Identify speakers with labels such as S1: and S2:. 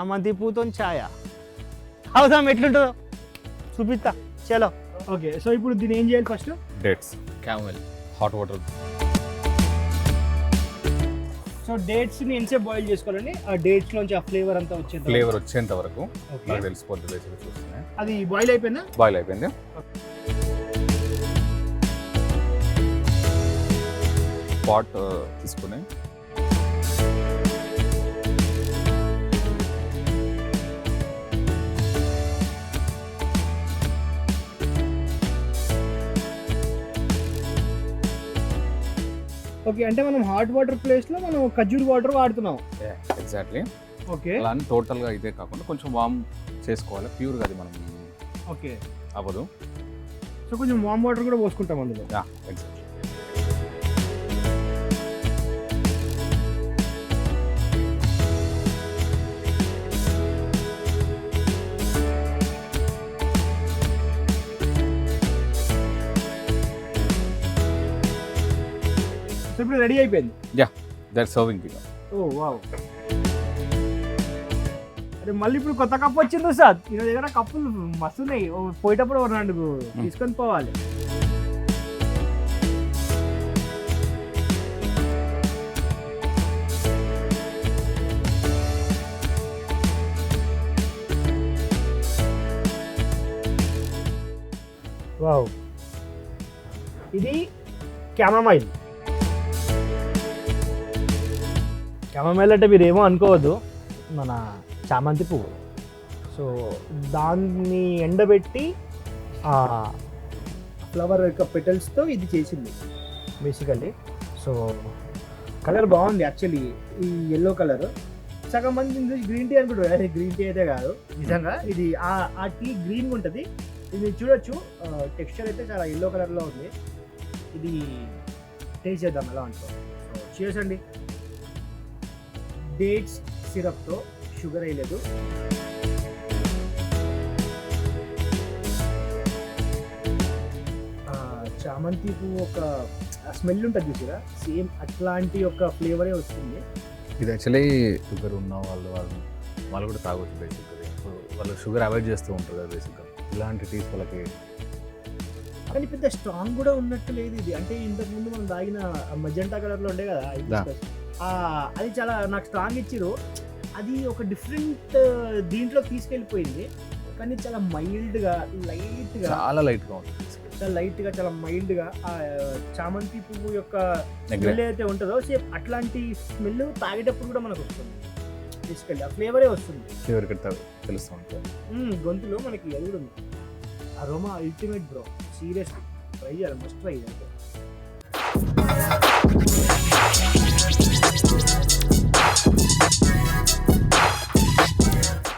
S1: చామంతి పూతో ఛాయ అవుదాం ఎట్లుంటుందో చూపిస్తా చలో.
S2: ఓకే, సో ఇప్పుడు దీన్ని ఏం చేయాలి? First
S3: dates, camel, hot water.
S2: So డేట్స్ని ఎంతసేపు బాయిల్ చేసుకోవాలండి? ఆ డేట్స్ నుంచి ఆ ఫ్లేవర్ అంతా
S3: వచ్చేంత వరకు నాకు తెలిసిపోతుంది. బేసిక్గా చూస్తున్నాయి.
S2: అది బాయిల్ అయిపోయిందా?
S3: బాయిల్ అయిపోయింది. పాట్ తీసుకుని
S2: ఓకే, అంటే మనం హాట్ వాటర్ ప్లేస్లో మనం ఖజూర్ వాటర్ వాడుతున్నాం.
S3: ఎగ్జాక్ట్లీ.
S2: ఓకే,
S3: అలా అని టోటల్గా ఇదే కాకుండా కొంచెం వామ్ చేసుకోవాలి. ప్యూర్గా అది మనం
S2: ఓకే
S3: అవ్వదు.
S2: సో కొంచెం వామ్ వాటర్ కూడా పోసుకుంటాం అందులో.
S3: ఎగ్జాక్ట్లీ.
S2: ఇప్పుడు రెడీ అయిపోయింది.
S3: That serving.
S2: Oh wow. అరే మళ్ళీ ఇప్పుడు కొత్త కప్పు వచ్చింది సార్. ఈయన దగ్గర కప్పులు మస్తు ఉన్నాయి. పోయేటప్పుడు ఒక 2 తీసుకొని పోవాలి. వావ్, ఇది క్యామమైల్. క్యామమైల్ అంటే మీరు ఏమో అనుకోవద్దు, మన చామంతి పువ్వు. సో దాన్ని ఎండబెట్టి ఆ ఫ్లవర్ యొక్క పెటల్స్తో ఇది చేసింది బేసికల్లీ. సో కలర్ బాగుంది యాక్చువల్లీ, ఈ ఎల్లో కలర్. సగం మంది గ్రీన్ టీ అనుకుంటారు, అది గ్రీన్ టీ అయితే కాదు. నిజంగా ఇది ఆ టీ గ్రీన్గా ఉంటుంది. ఇది చూడొచ్చు, టెక్స్చర్ అయితే చాలా ఎల్లో కలర్లో ఉంది. ఇది టేస్ట్ చేద్దాం ఎలా ఉంటుంది. సో చీర్స్ అండి. డేట్స్ సిరప్తో, షుగర్ వేయలేదు. చామంతి పువ్వు ఒక స్మెల్ ఉంటుంది చూసిరా, సేమ్ అట్లాంటి ఒక ఫ్లేవరే వస్తుంది.
S3: ఇది యాక్చువల్లీ షుగర్ ఉన్న వాళ్ళు కూడా తాగొచ్చు. బేసిక్గా వాళ్ళు షుగర్ అవాయిడ్ చేస్తూ ఉంటారు కదా బేసిక్గా. ఇలాంటి టీస్ వాళ్ళకి
S2: కానీ పెద్ద స్ట్రాంగ్ కూడా ఉన్నట్టు లేదు ఇది. అంటే ఇంతకుముందు మనం తాగిన మజెంటా కలర్లో ఉండే కదా, అది చాలా నాకు స్ట్రాంగ్ ఇచ్చిరు. అది ఒక డిఫరెంట్ దీంట్లో తీసుకెళ్ళిపోయింది. కానీ చాలా మైల్డ్గా, లైట్గా,
S3: చాలా లైట్గా ఉంటుంది.
S2: చాలా లైట్గా, చాలా మైల్డ్గా ఆ చామంతి పువ్వు యొక్క స్మెల్ అయితే ఉంటుందో సేమ్ అట్లాంటి స్మెల్ తాగేటప్పుడు కూడా మనకు వస్తుంది. తీసుకెళ్ళి ఆ ఫ్లేవరే వస్తుంది.
S3: ఫ్లేవర్ తెలుస్తూ ఉంటుంది
S2: గొంతులో మనకి. అది కూడా ఉంది. Aroma ultimate bro, seriously try చేయాలి, మస్ట్ ట్రై చేయాలి.